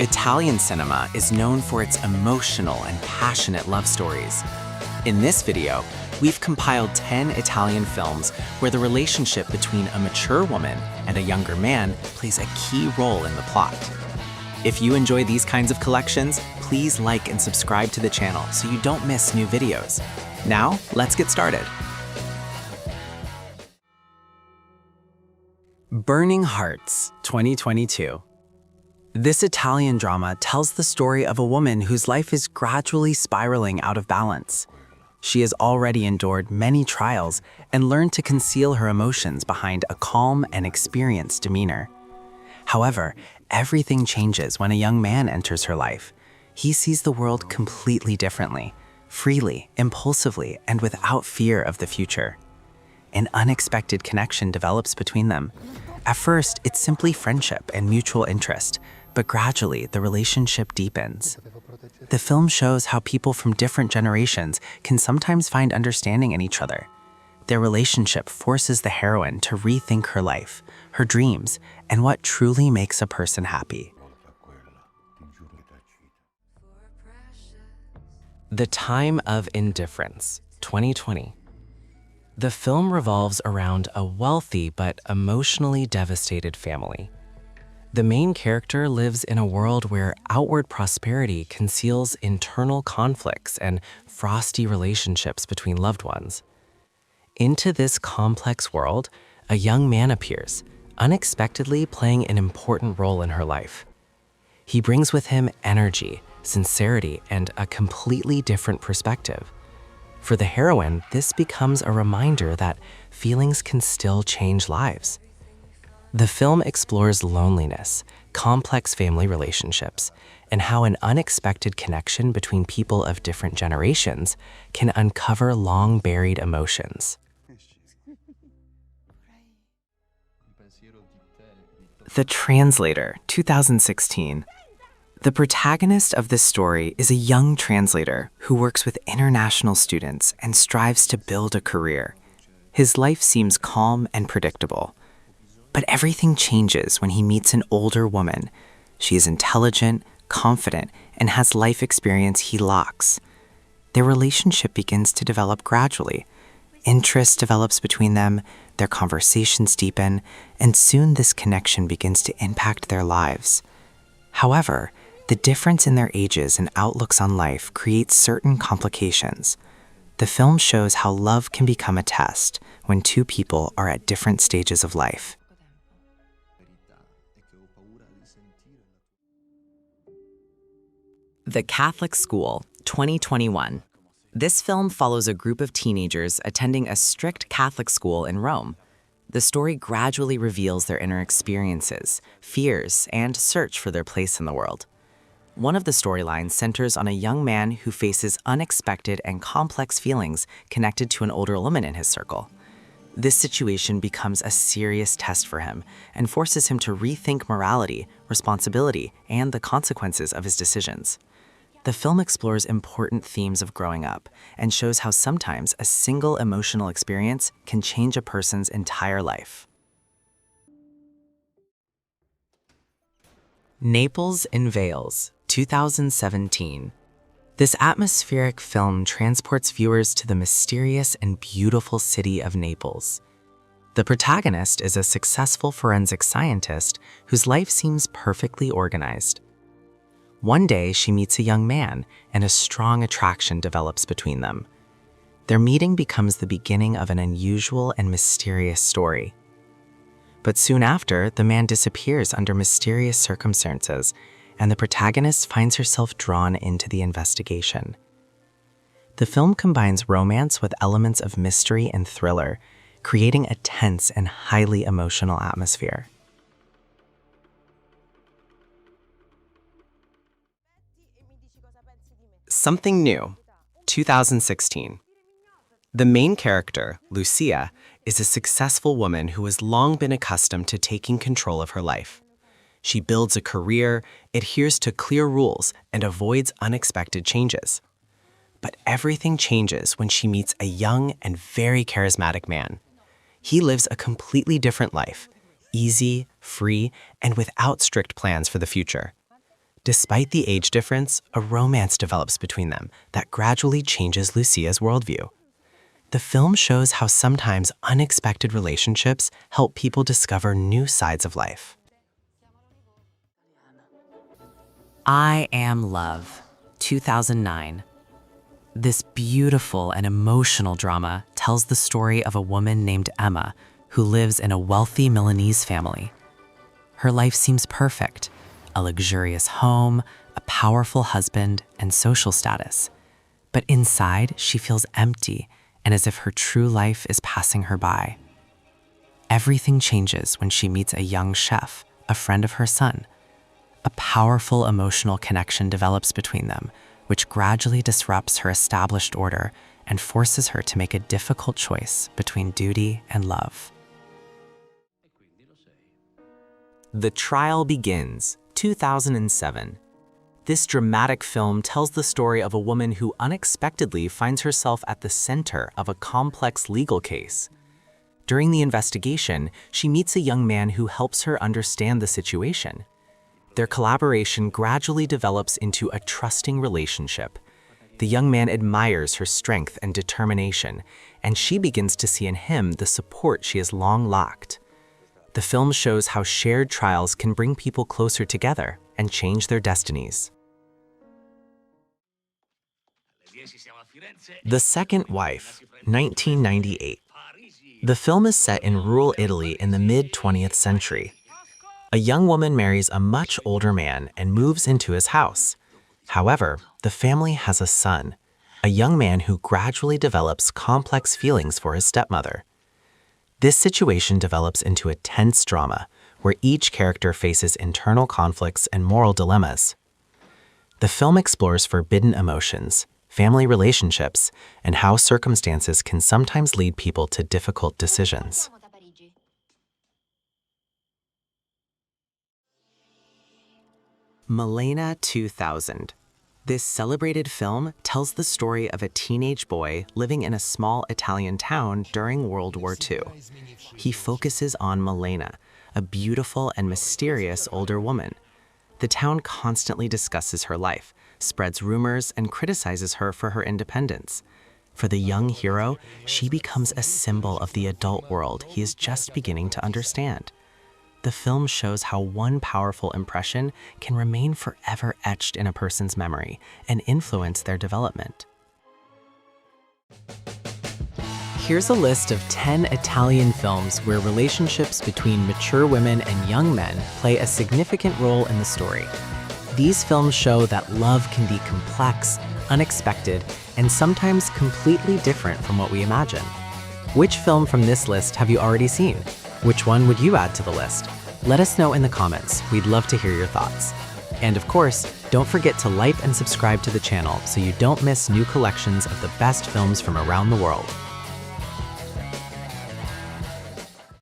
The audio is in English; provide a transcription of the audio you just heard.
Italian cinema is known for its emotional and passionate love stories. In this video, we've compiled 10 Italian films where the relationship between a mature woman and a younger man plays a key role in the plot. If you enjoy these kinds of collections, please like and subscribe to the channel so you don't miss new videos. Now, let's get started. Burning Hearts, 2022. This Italian drama tells the story of a woman whose life is gradually spiraling out of balance. She has already endured many trials and learned to conceal her emotions behind a calm and experienced demeanor. However, everything changes when a young man enters her life. He sees the world completely differently, freely, impulsively, and without fear of the future. An unexpected connection develops between them. At first, it's simply friendship and mutual interest, but gradually the relationship deepens. The film shows how people from different generations can sometimes find understanding in each other. Their relationship forces the heroine to rethink her life, her dreams, and what truly makes a person happy. The Time of Indifference, 2020. The film revolves around a wealthy but emotionally devastated family. The main character lives in a world where outward prosperity conceals internal conflicts and frosty relationships between loved ones. Into this complex world, a young man appears, unexpectedly playing an important role in her life. He brings with him energy, sincerity, and a completely different perspective. For the heroine, this becomes a reminder that feelings can still change lives. The film explores loneliness, complex family relationships, and how an unexpected connection between people of different generations can uncover long-buried emotions. The Translator, 2016. The protagonist of this story is a young translator who works with international students and strives to build a career. His life seems calm and predictable. But everything changes when he meets an older woman. She is intelligent, confident, and has life experience he lacks. Their relationship begins to develop gradually. Interest develops between them, their conversations deepen, and soon this connection begins to impact their lives. However, the difference in their ages and outlooks on life creates certain complications. The film shows how love can become a test when two people are at different stages of life. The Catholic School, 2021. This film follows a group of teenagers attending a strict Catholic school in Rome. The story gradually reveals their inner experiences, fears, and search for their place in the world. One of the storylines centers on a young man who faces unexpected and complex feelings connected to an older woman in his circle. This situation becomes a serious test for him and forces him to rethink morality, responsibility, and the consequences of his decisions. The film explores important themes of growing up and shows how sometimes a single emotional experience can change a person's entire life. Naples in Veils, 2017. This atmospheric film transports viewers to the mysterious and beautiful city of Naples. The protagonist is a successful forensic scientist whose life seems perfectly organized. One day, she meets a young man, and a strong attraction develops between them. Their meeting becomes the beginning of an unusual and mysterious story. But soon after, the man disappears under mysterious circumstances, and the protagonist finds herself drawn into the investigation. The film combines romance with elements of mystery and thriller, creating a tense and highly emotional atmosphere. Something New, 2016. The main character, Lucia, is a successful woman who has long been accustomed to taking control of her life. She builds a career, adheres to clear rules, and avoids unexpected changes. But everything changes when she meets a young and very charismatic man. He lives a completely different life, easy, free, and without strict plans for the future. Despite the age difference, a romance develops between them that gradually changes Lucia's worldview. The film shows how sometimes unexpected relationships help people discover new sides of life. I Am Love, 2009. This beautiful and emotional drama tells the story of a woman named Emma who lives in a wealthy Milanese family. Her life seems perfect: a luxurious home, a powerful husband, and social status. But inside, she feels empty and as if her true life is passing her by. Everything changes when she meets a young chef, a friend of her son. A powerful emotional connection develops between them, which gradually disrupts her established order and forces her to make a difficult choice between duty and love. The Trial Begins, 2007. This dramatic film tells the story of a woman who unexpectedly finds herself at the center of a complex legal case. During the investigation, she meets a young man who helps her understand the situation. Their collaboration gradually develops into a trusting relationship. The young man admires her strength and determination, and she begins to see in him the support she has long lacked. The film shows how shared trials can bring people closer together and change their destinies. The Second Wife, 1998. The film is set in rural Italy in the mid-20th century. A young woman marries a much older man and moves into his house. However, the family has a son, a young man who gradually develops complex feelings for his stepmother. This situation develops into a tense drama where each character faces internal conflicts and moral dilemmas. The film explores forbidden emotions, family relationships, and how circumstances can sometimes lead people to difficult decisions. Milena 2000. This celebrated film tells the story of a teenage boy living in a small Italian town during World War II. He focuses on Milena, a beautiful and mysterious older woman. The town constantly discusses her life, spreads rumors, and criticizes her for her independence. For the young hero, she becomes a symbol of the adult world he is just beginning to understand. The film shows how one powerful impression can remain forever etched in a person's memory and influence their development. Here's a list of 10 Italian films where relationships between mature women and young men play a significant role in the story. These films show that love can be complex, unexpected, and sometimes completely different from what we imagine. Which film from this list have you already seen? Which one would you add to the list? Let us know in the comments. We'd love to hear your thoughts. And of course, don't forget to like and subscribe to the channel so you don't miss new collections of the best films from around the world.